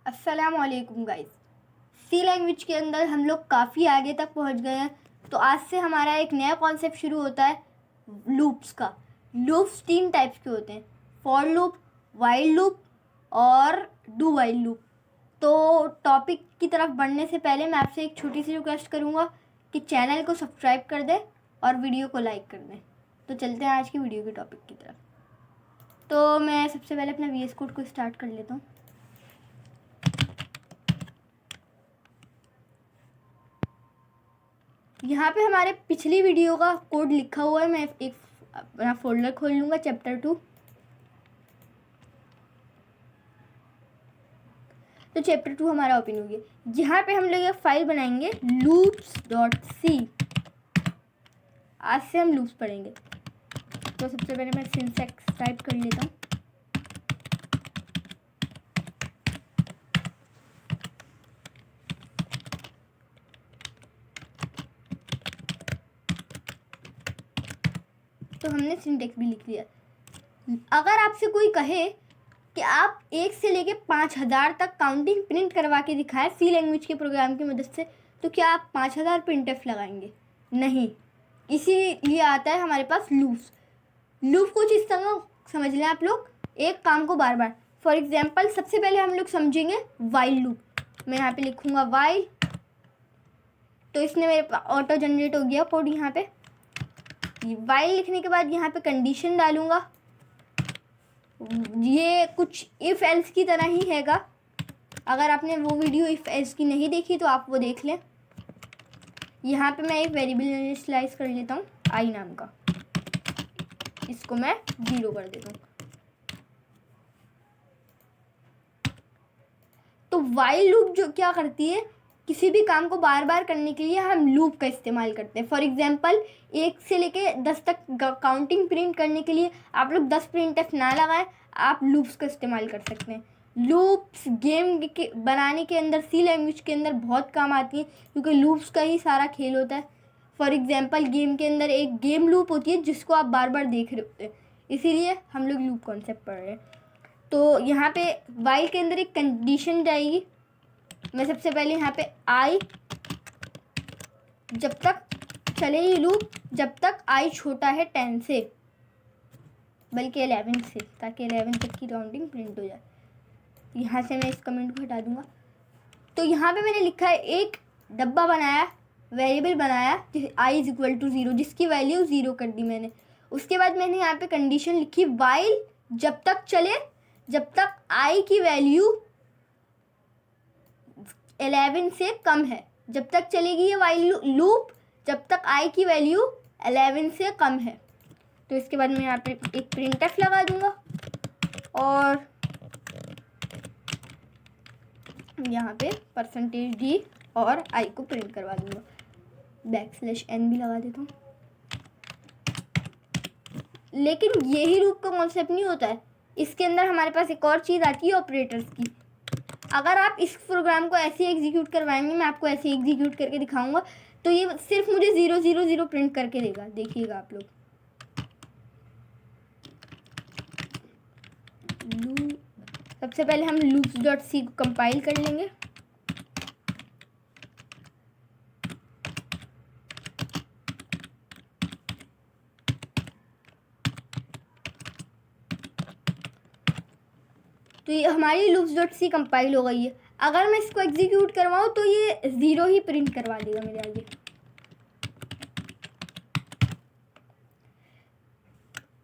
अस्सलामुअलैकुम गाइस। सी लैंग्वेज के अंदर हम लोग काफ़ी आगे तक पहुंच गए हैं। तो आज से हमारा एक नया कॉन्सेप्ट शुरू होता है लूप्स का। लूप्स 3 टाइप्स के होते हैं, फॉर लूप, वाइल लूप और डू वाइल लूप। तो टॉपिक की तरफ बढ़ने से पहले मैं आपसे एक छोटी सी रिक्वेस्ट करूँगा कि चैनल को सब्सक्राइब कर दें और वीडियो को लाइक कर दें। तो चलते हैं आज की वीडियो के टॉपिक की तरफ। तो मैं सबसे पहले अपना VS कोड को स्टार्ट कर लेता हूँ। यहाँ पे हमारे पिछली वीडियो का कोड लिखा हुआ है। मैं एक अपना फोल्डर खोल लूँगा, चैप्टर 2। तो चैप्टर 2 हमारा ओपन हो गया। यहाँ पे हम लोग एक फाइल बनाएंगे loops.c। आज से हम लूप्स पढ़ेंगे। तो सबसे पहले मैं सिंटैक्स टाइप कर लेता हूँ। तो हमने सिंटैक्स भी लिख लिया। अगर आपसे कोई कहे कि आप 1 से लेके 5000 तक काउंटिंग प्रिंट करवा के दिखाएं सी लैंग्वेज के प्रोग्राम की मदद से, तो क्या आप 5000 प्रिंटफ लगाएंगे? नहीं। इसीलिए आता है हमारे पास लूप्स। लूप कुछ इस तरह समझ लें आप लोग, एक काम को बार बार। फॉर एग्जाम्पल सबसे पहले हम लोग समझेंगे वाइल लूप। मैं यहाँ पे लिखूँगा वाइल। तो इसने मेरे पास ऑटो जनरेट हो गया कोड। यहाँ पे वाइल लिखने के बाद यहाँ पे कंडीशन डालूँगा। ये कुछ इफ़ एल्स की तरह ही हैगा। अगर आपने वो वीडियो इफ़ एल्स की नहीं देखी तो आप वो देख लें। यहाँ पे मैं एक वेरिएबल इनिशियलाइज कर लेता हूँ आई नाम का। इसको मैं 0 कर देता हूँ। तो वाइल लूप जो क्या करती है, किसी भी काम को बार बार करने के लिए हम लूप का इस्तेमाल करते हैं। फॉर एग्जांपल 1 से लेके 10 तक काउंटिंग प्रिंट करने के लिए आप लोग 10 प्रिंटफ ना लगाएं, आप लूप्स का इस्तेमाल कर सकते हैं। लूप्स गेम के बनाने के अंदर, सी लैंग्वेज के अंदर बहुत काम आती है, क्योंकि लूप्स का ही सारा खेल होता है। फॉर एग्जाम्पल गेम के अंदर एक गेम लूप होती है जिसको आप बार बार देख रहे होते हैं, इसीलिए हम लोग लूप कॉन्सेप्ट पढ़ रहे हैं। तो यहाँ पे वाइल के अंदर एक कंडीशन जाएगी। मैं सबसे पहले यहाँ पे आई, जब तक चले ये लूप जब तक आई छोटा है 10 से, बल्कि 11 से, ताकि 11 तक की काउंटिंग प्रिंट हो जाए। यहाँ से मैं इस कमेंट को हटा दूंगा। तो यहाँ पे मैंने लिखा है एक डब्बा बनाया, वेरिएबल बनाया आई इज इक्वल टू 0, जिसकी वैल्यू 0 कर दी मैंने। उसके बाद मैंने यहाँ पे कंडीशन लिखी वाइल जब तक चले जब तक आई की वैल्यू 11 से कम है। जब तक चलेगी ये वाइल लूप जब तक आई की वैल्यू 11 से कम है। तो इसके बाद मैं यहाँ पे एक प्रिंटफ लगा दूंगा और यहाँ पे %d और आई को प्रिंट करवा दूंगा। \n भी लगा देता हूँ। लेकिन यही लूप का कॉन्सेप्ट नहीं होता है, इसके अंदर हमारे पास एक और चीज़ आती है ऑपरेटर्स की। अगर आप इस प्रोग्राम को ऐसे एग्जीक्यूट करवाएंगे, मैं आपको ऐसे एग्जीक्यूट करके दिखाऊंगा, तो ये सिर्फ मुझे 0 0 0 प्रिंट करके देगा। देखिएगा आप लोग। सबसे पहले हम loops.c को कंपाइल कर लेंगे। तो ये हमारी loops.c कंपाइल हो गई है। अगर मैं इसको एग्जीक्यूट करवाऊँ तो ये 0 ही प्रिंट करवा देगा मेरे आगे।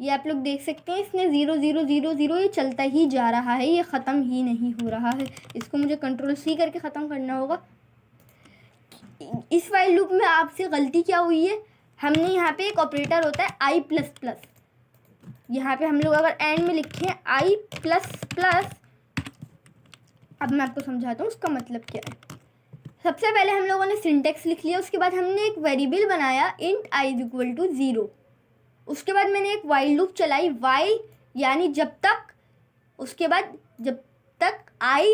ये आप लोग देख सकते हैं, इसने 0 0 0 0 ये चलता ही जा रहा है, ये ख़त्म ही नहीं हो रहा है। इसको मुझे Ctrl+C करके ख़त्म करना होगा। इस वाइल लूप में आपसे गलती क्या हुई है, हमने यहाँ पे एक ऑपरेटर होता है i++। यहाँ पे हम लोग अगर एंड में लिखें i++, अब मैं आपको समझाता हूँ उसका मतलब क्या है। सबसे पहले हम लोगों ने सिंटैक्स लिख लिया, उसके बाद हमने एक वेरिएबल बनाया int i is equal to 0। उसके बाद मैंने एक वाइल लूप चलाई, वाइल यानी जब तक, उसके बाद जब तक i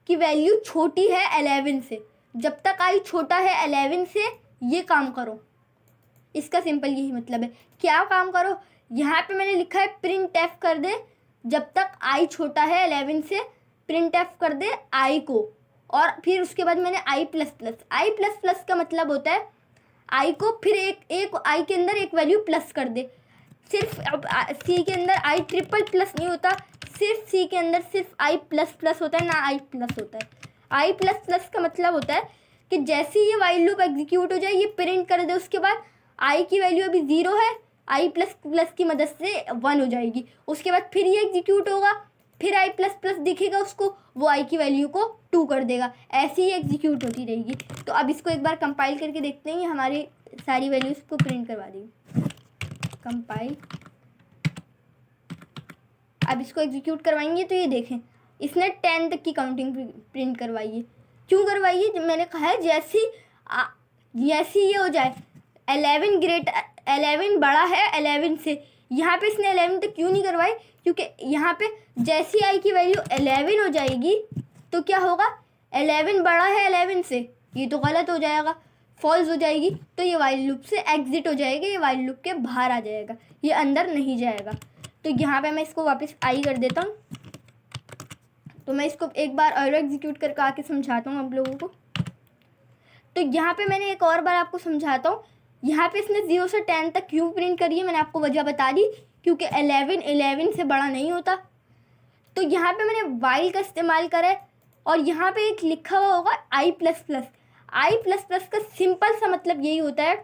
की वैल्यू छोटी है 11 से, जब तक i छोटा है 11 से ये काम करो। इसका सिंपल यही मतलब है। क्या काम करो, यहाँ पे मैंने लिखा है printf कर दे जब तक i छोटा है 11 से, प्रिंट एफ कर दे आई को, और फिर उसके बाद मैंने आई प्लस प्लस का मतलब होता है आई को फिर एक आई के अंदर एक वैल्यू प्लस कर दे। सिर्फ अब सी के अंदर आई ट्रिपल प्लस नहीं होता, सिर्फ सी के अंदर सिर्फ आई प्लस प्लस होता है, ना आई प्लस होता है। आई प्लस प्लस का मतलब होता है कि जैसे ही ये वाइल लूप एग्जीक्यूट हो जाए ये प्रिंट कर दे, उसके बाद आई की वैल्यू अभी 0 है, आई प्लस प्लस की मदद से 1 हो जाएगी, उसके बाद फिर ये एग्जीक्यूट होगा, फिर आई प्लस प्लस दिखेगा उसको, वो आई की वैल्यू को 2 कर देगा, ऐसे ही एग्जीक्यूट होती रहेगी। तो अब इसको एक बार कंपाइल करके देखते हैं, हमारी सारी वैल्यूज़ को प्रिंट करवा देगी। कंपाइल, अब इसको एग्जीक्यूट करवाएंगे तो ये देखें इसने 10 तक की काउंटिंग प्रिंट करवाई है। क्यों करवाई है? जब मैंने कहा है जैसी ये हो जाए 11 बड़ा है 11 से, यहाँ पे इसने 11 तक क्यों नहीं करवाई? क्योंकि यहाँ पे जैसी आई की वैल्यू 11 हो जाएगी तो क्या होगा, 11 बड़ा है 11 से, ये तो गलत हो जाएगा, फॉल्स हो जाएगी, तो ये वाइल लूप से एग्जिट हो जाएगा, ये वाइल लूप के बाहर आ जाएगा, ये अंदर नहीं जाएगा। तो यहाँ पे मैं इसको वापस आई कर देता हूँ। तो मैं इसको एक बार और एग्जीक्यूट करके आके समझाता हूँ आप लोगों को। तो यहाँ पे मैंने एक और बार आपको समझाता हूँ, यहाँ पे इसने 0 से 10 तक क्यों प्रिंट करी है, मैंने आपको वजह बता दी, क्योंकि 11 से बड़ा नहीं होता। तो यहाँ पे मैंने वाइल का इस्तेमाल करा है, और यहाँ पे एक लिखा हुआ होगा आई प्लस प्लस का सिंपल सा मतलब यही होता है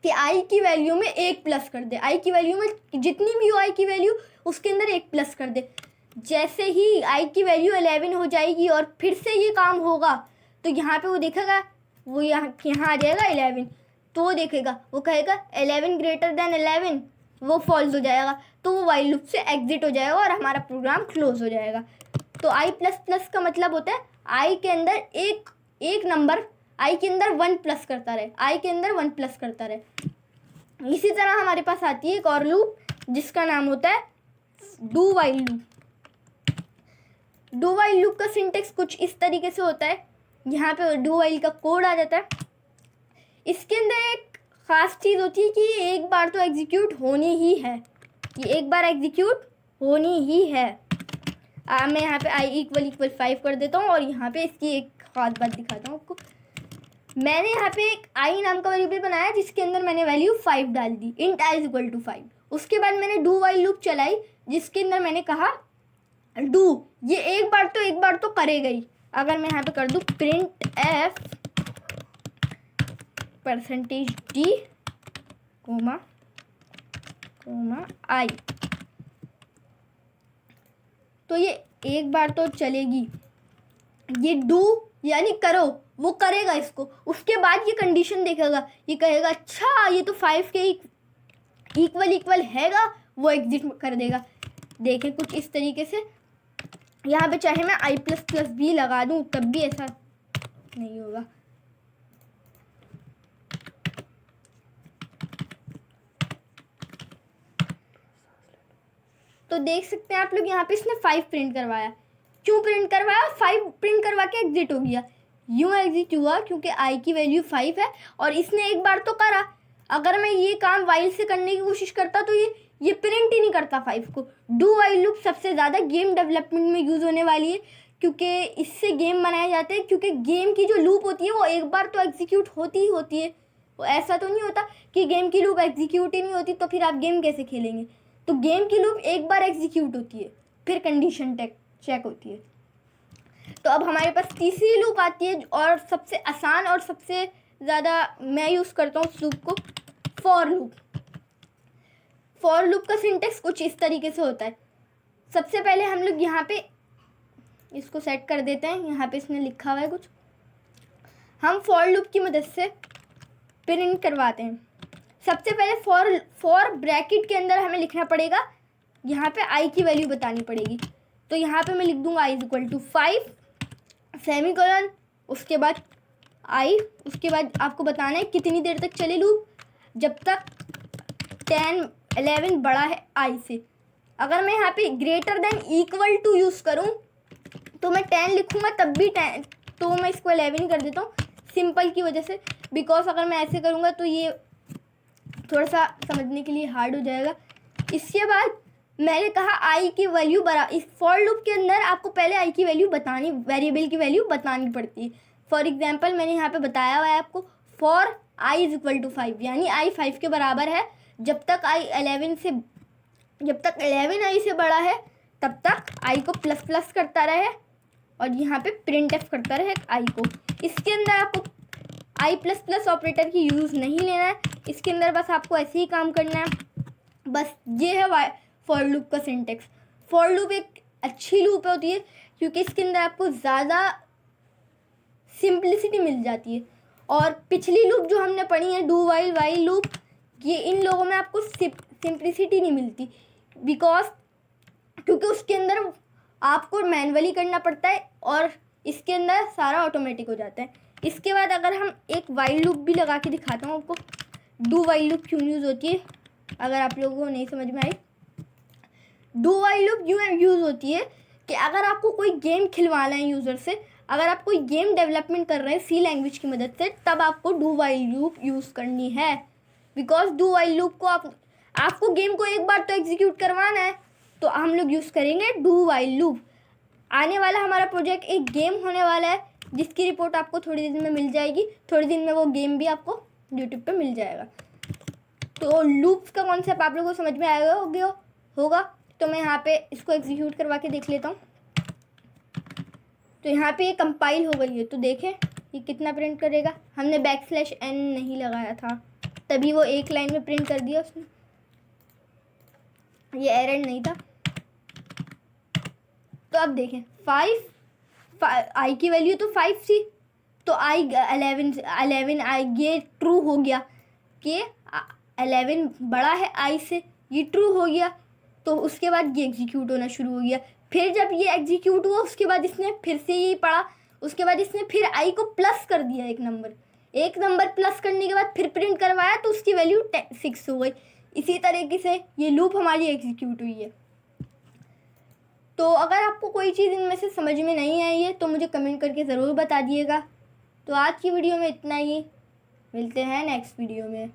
कि आई की वैल्यू में 1 प्लस कर दे, आई की वैल्यू में जितनी भी हो आई की वैल्यू उसके अंदर 1 प्लस कर दे। जैसे ही आई की वैल्यू 11 हो जाएगी और फिर से ये काम होगा तो यहाँ पे वो देखेगा, वो यहाँ आ जाएगा 11, तो वो देखेगा, वो कहेगा 11 ग्रेटर देन 11, वो फॉल्स हो जाएगा, तो वो वाइल लूप से एग्जिट हो जाएगा और हमारा प्रोग्राम क्लोज हो जाएगा। तो आई प्लस प्लस का मतलब होता है आई के अंदर एक नंबर आई के अंदर 1 प्लस करता रहे, आई के अंदर 1 प्लस करता रहे। इसी तरह हमारे पास आती है एक और लूप जिसका नाम होता है do while loop. Do while loop का सिंटेक्स कुछ इस तरीके से होता है, यहाँ पे डू वाइल का कोड आ जाता है। इसके अंदर एक ख़ास चीज़ होती है कि ये एक बार तो एग्जीक्यूट होनी ही है, ये एक बार एग्जीक्यूट होनी ही है। मैं यहाँ पे आई == 5 कर देता हूँ, और यहाँ पे इसकी एक ख़ास बात दिखाता हूँ आपको। मैंने यहाँ पे एक आई नाम का वेरिएबल बनाया जिसके अंदर मैंने वैल्यू 5 डाल दी, इंट i = 5। उसके बाद मैंने डू वाइल लूप चलाई जिसके अंदर मैंने कहा डू, ये एक बार तो करेगा ही। अगर मैं यहाँ पे कर दूँ प्रिंट f %d कोमा आई, तो ये एक बार तो चलेगी, ये डू यानी करो, वो करेगा इसको। उसके बाद ये कंडीशन देखेगा, ये कहेगा अच्छा ये तो 5 के इक्वल हैगा, वो एग्जिट कर देगा। देखें कुछ इस तरीके से। यहाँ पे चाहे मैं i++ भी लगा दूँ तब भी ऐसा नहीं होगा। तो देख सकते हैं आप लोग यहाँ पे इसने 5 प्रिंट करवाया। क्यों प्रिंट करवाया? 5 प्रिंट करवा के एग्जिट हो गया। यूँ एग्जिट हुआ क्योंकि आई की वैल्यू 5 है और इसने एक बार तो करा। अगर मैं ये काम वाइल से करने की कोशिश करता तो ये प्रिंट ही नहीं करता 5 को। डू वाइल लूप सबसे ज़्यादा गेम डेवलपमेंट में यूज़ होने वाली है, क्योंकि इससे गेम बनाए जाते हैं। क्योंकि गेम की जो लूप होती है वो एक बार तो एग्जीक्यूट होती ही होती है। वो ऐसा तो नहीं होता कि गेम की लूप एग्जीक्यूट ही नहीं होती तो फिर आप गेम कैसे खेलेंगे। तो गेम की लूप एक बार एग्जीक्यूट होती है, फिर कंडीशन चेक होती है। तो अब हमारे पास तीसरी लूप आती है और सबसे आसान और सबसे ज़्यादा मैं यूज़ करता हूँ उस लूप को, फॉर लूप। फॉर लूप का सिंटेक्स कुछ इस तरीके से होता है। सबसे पहले हम लोग यहाँ पे इसको सेट कर देते हैं। यहाँ पे इसने लिखा हुआ है कुछ, हम फॉर लूप की मदद से प्रिंट करवाते हैं। सबसे पहले फॉर ब्रैकेट के अंदर हमें लिखना पड़ेगा, यहाँ पे आई की वैल्यू बतानी पड़ेगी। तो यहाँ पे मैं लिख दूँगा i = 5 सेमीकोलन, उसके बाद आई, उसके बाद आपको बताना है कितनी देर तक चले लूप, जब तक 11 बड़ा है आई से। अगर मैं यहाँ पे > यूज़ करूँ तो मैं 10 लिखूँगा तब भी 10, तो मैं इसको 11 ही कर देता हूँ सिंपल की वजह से। बिकॉज अगर मैं ऐसे करूँगा तो ये थोड़ा सा समझने के लिए हार्ड हो जाएगा। इसके बाद मैंने कहा आई की वैल्यू इस फॉर लूप के अंदर आपको पहले आई की वैल्यू बतानी, वेरिएबल की वैल्यू बतानी पड़ती है। फॉर एग्जांपल मैंने यहाँ पे बताया हुआ है आपको, for I is equal to 5, यानी आई 5 के बराबर है। जब तक 11 आई से बड़ा है तब तक आई को प्लस प्लस करता रहे और यहाँ पे प्रिंट एफ करता रहे आई को। इसके अंदर आपको आई प्लस प्लस ऑपरेटर की यूज़ नहीं लेना है, इसके अंदर बस आपको ऐसे ही काम करना है। बस ये है फॉर लूप का सिंटेक्स। फॉर लूप एक अच्छी लूप होती है क्योंकि इसके अंदर आपको ज़्यादा सिंप्लिसिटी मिल जाती है। और पिछली लूप जो हमने पढ़ी है डू वाइल वाइल लूप, ये इन लोगों में आपको सिंप्लिसिटी नहीं मिलती क्योंकि उसके अंदर आपको मैनुअली करना पड़ता है और इसके अंदर सारा ऑटोमेटिक हो जाता है। इसके बाद अगर हम एक वाइल लूप भी लगा के दिखाता हूँ आपको, डू वाइल लूप क्यों यूज़ होती है अगर आप लोगों को नहीं समझ में आई। डू वाइल लूप यूँ यूज़ होती है कि अगर आपको कोई गेम खिलवाना है यूज़र से, अगर आप कोई गेम डेवलपमेंट कर रहे हैं सी लैंग्वेज की मदद से, तब आपको डू वाइल लूप यूज़ करनी है। बिकॉज डू वाइल लूप को आपको गेम को एक बार तो एग्जीक्यूट करवाना है, तो हम लोग यूज़ करेंगे डू वाइल लूप। आने वाला हमारा प्रोजेक्ट एक गेम होने वाला है जिसकी रिपोर्ट आपको थोड़ी दिन में मिल जाएगी। थोड़ी दिन में वो गेम भी आपको यूट्यूब पे मिल जाएगा। तो लूप्स का कॉन्सेप्ट आप लोगों को समझ में आएगा होगा। तो मैं यहाँ पे इसको एग्जीक्यूट करवा के देख लेता हूँ। तो यहाँ पे ये कंपाइल हो गई है, तो देखें ये कितना प्रिंट करेगा। हमने \n नहीं लगाया था तभी वो एक लाइन में प्रिंट कर दिया उसने, ये एरर नहीं था। तो अब देखें 5 आई की वैल्यू तो 5 थी, तो आई 11 आई, ये ट्रू हो गया कि 11 बड़ा है आई से, ये ट्रू हो गया। तो उसके बाद ये एग्जीक्यूट होना शुरू हो गया। फिर जब ये एग्जीक्यूट हुआ उसके बाद इसने फिर से यही पढ़ा, उसके बाद इसने फिर आई को प्लस कर दिया एक नंबर प्लस करने के बाद फिर प्रिंट करवाया तो उसकी वैल्यू 6 हो गई। इसी तरीके से ये लूप हमारी एग्जीक्यूट हुई है। तो अगर आपको कोई चीज़ इनमें से समझ में नहीं आई है तो मुझे कमेंट करके ज़रूर बता दिएगा। तो आज की वीडियो में इतना ही, मिलते हैं नेक्स्ट वीडियो में।